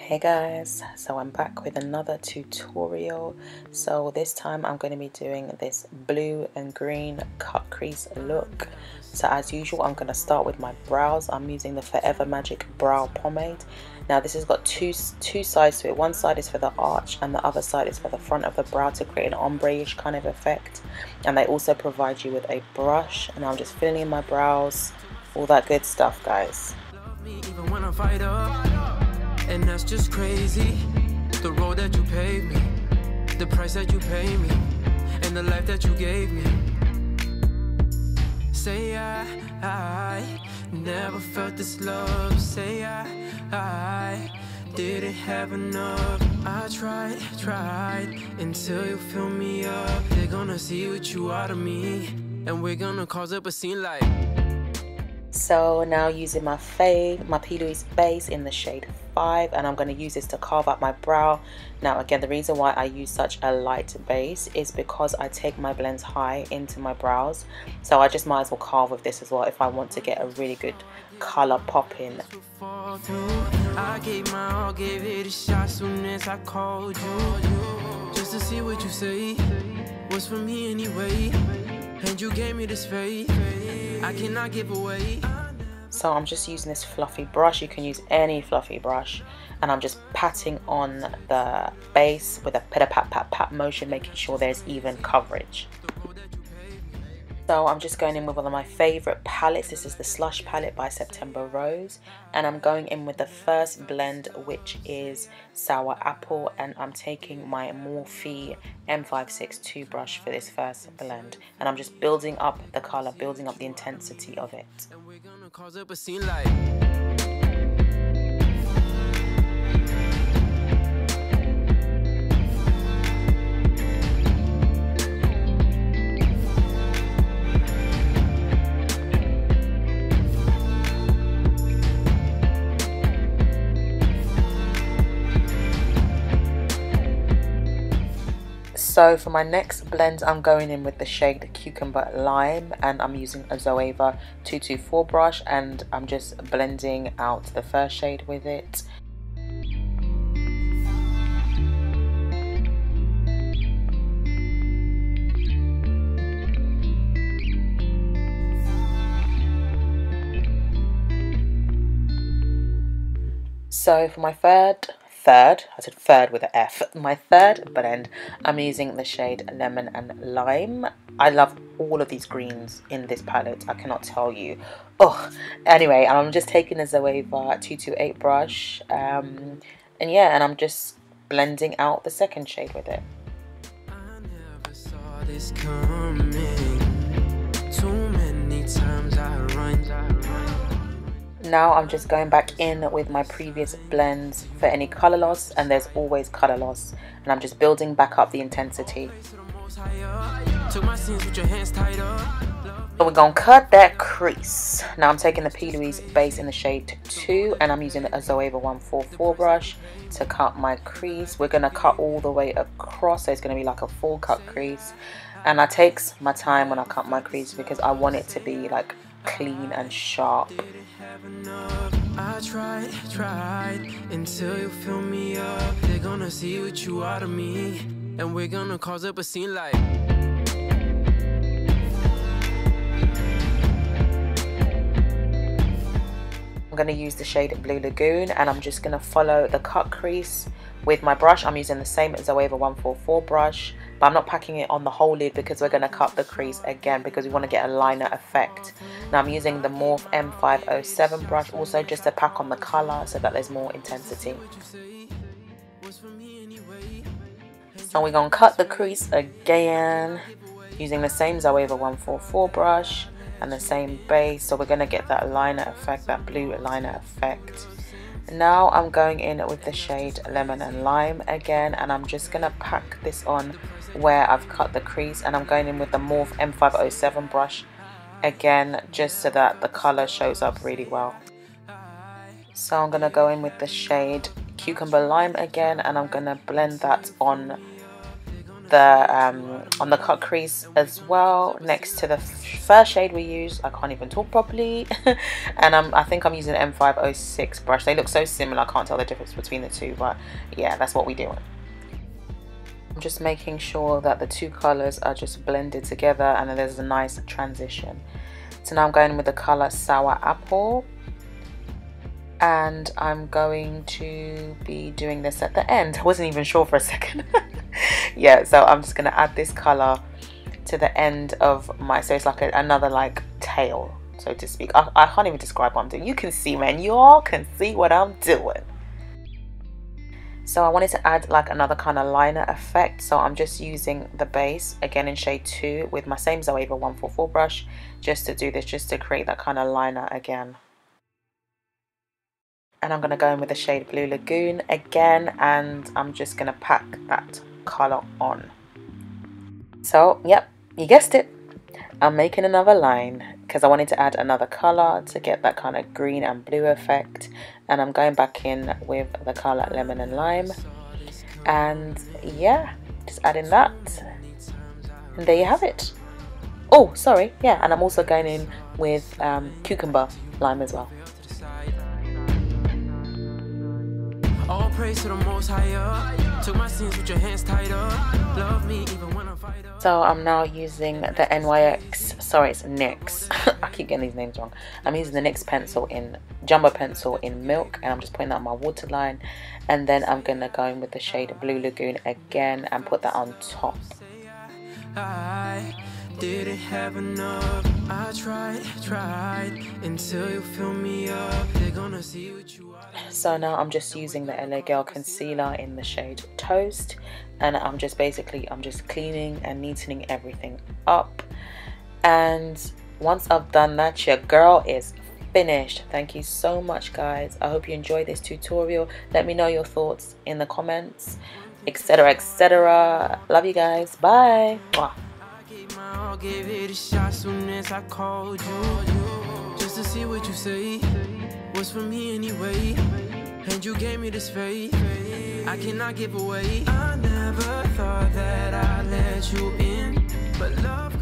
Hey guys, so I'm back with another tutorial. So this time I'm going to be doing this blue and green cut crease look. So as usual, I'm going to start with my brows. I'm using the Forever Magic brow pomade. Now this has got two sides to it. One side is for the arch and the other side is for the front of the brow to create an ombre-ish kind of effect. And they also provide you with a brush, and I'm just filling in my brows, all that good stuff, guys. And that's just crazy. The road that you paved me, the price that you paid me, and the life that you gave me. Say I never felt this love. Say I didn't have enough. I tried until you fill me up. They're gonna see what you are to me, and we're gonna cause up a scene like. So now using my Plouise base in the shade 5, and I'm going to use this to carve up my brow. Now again, the reason why I use such a light base is because I take my blends high into my brows, so I just might as well carve with this as well if I want to get a really good color pop in. I gave my all, gave it a shot soon as I called you, just to see what you say was for me anyway, and you gave me this faith I cannot give away. So I'm just using this fluffy brush. You can use any fluffy brush, and I'm just patting on the base with a pitter pat pat pat motion, making sure there's even coverage. So I'm just going in with one of my favorite palettes. This is the Slush Palette by September Rose, and I'm going in with the first blend, which is Sour Apple, and I'm taking my Morphe M562 brush for this first blend, and I'm just building up the color, building up the intensity of it. And we're gonna cause up a scene like. So for my next blend, I'm going in with the shade Cucumber Lime, and I'm using a Zoeva 224 brush, and I'm just blending out the first shade with it. So for my I said third with an F. My third blend, I'm using the shade Lemon and Lime. I love all of these greens in this palette, I cannot tell you. Oh, anyway, I'm just taking a Zoeva 228 brush, and yeah, and I'm just blending out the second shade with it. I never saw this coming. Too many times I run. Now I'm just going back in with my previous blends for any color loss, and there's always color loss, and I'm just building back up the intensity. So we're gonna cut that crease. Now I'm taking the Plouise base in the shade 2, and I'm using a Zoeva 144 brush to cut my crease. We're gonna cut all the way across, so it's gonna be like a full cut crease, and I take my time when I cut my crease because I want it to be like clean and sharp. I tried until you fill me up. They're gonna see what you are to me, and we're gonna cause up a scene like. I'm going to use the shade Blue Lagoon, and I'm just going to follow the cut crease with my brush. I'm using the same Zoeva 144 brush, but I'm not packing it on the whole lid because we're going to cut the crease again because we want to get a liner effect. Now I'm using the Morphe M562 brush also just to pack on the color so that there's more intensity. So we're going to cut the crease again using the same Zoeva 144 brush and the same base, so we're going to get that liner effect, that blue liner effect. Now I'm going in with the shade Lemon and Lime again, and I'm just going to pack this on where I've cut the crease, and I'm going in with the Morphe M562 brush again just so that the color shows up really well. So I'm going to go in with the shade Cucumber Lime again, and I'm going to blend that on the cut crease as well, next to the first shade we use. I can't even talk properly. And I think I'm using an M506 brush. They look so similar, I can't tell the difference between the two, but yeah, that's what we're doing. I'm just making sure that the two colors are just blended together and then there's a nice transition. So now I'm going with the color Sour Apple, and I'm going to be doing this at the end. I wasn't even sure for a second. Yeah, so I'm just going to add this color to the end of my, so it's like another like tail, so to speak. I can't even describe what I'm doing. You can see, man, you all can see what I'm doing. So I wanted to add like another kind of liner effect, so I'm just using the base again in shade 2 with my same Zoeva 144 brush, just to do this, just to create that kind of liner again. And I'm going to go in with the shade Blue Lagoon again, and I'm just going to pack that color on. So yep, you guessed it, I'm making another line because I wanted to add another color to get that kind of green and blue effect, and I'm going back in with the color Lemon and Lime, and yeah, just adding that, and there you have it. Oh sorry, yeah, and I'm also going in with Cucumber Lime as well. All praise to the most higher. Took my sins with your hands tied up. Love me even when I fight up. So I'm now using the NYX, sorry, it's NYX. I keep getting these names wrong. I'm using the NYX pencil in jumbo pencil in Milk, and I'm just putting that on my waterline, and then I'm gonna go in with the shade Blue Lagoon again and put that on top. I didn't have enough. I tried until you fill me up. They're gonna see what you are. So now I'm just using the LA Girl concealer in the shade Toast, and I'm just cleaning and neatening everything up. And once I've done that, your girl is finished. Thank you so much, guys. I hope you enjoyed this tutorial. Let me know your thoughts in the comments, etc, etc. Love you guys. Bye. Mwah. I gave it a shot soon as I called you, just to see what you say. Was for me anyway, and you gave me this faith I cannot give away. I never thought that I'd let you in, but love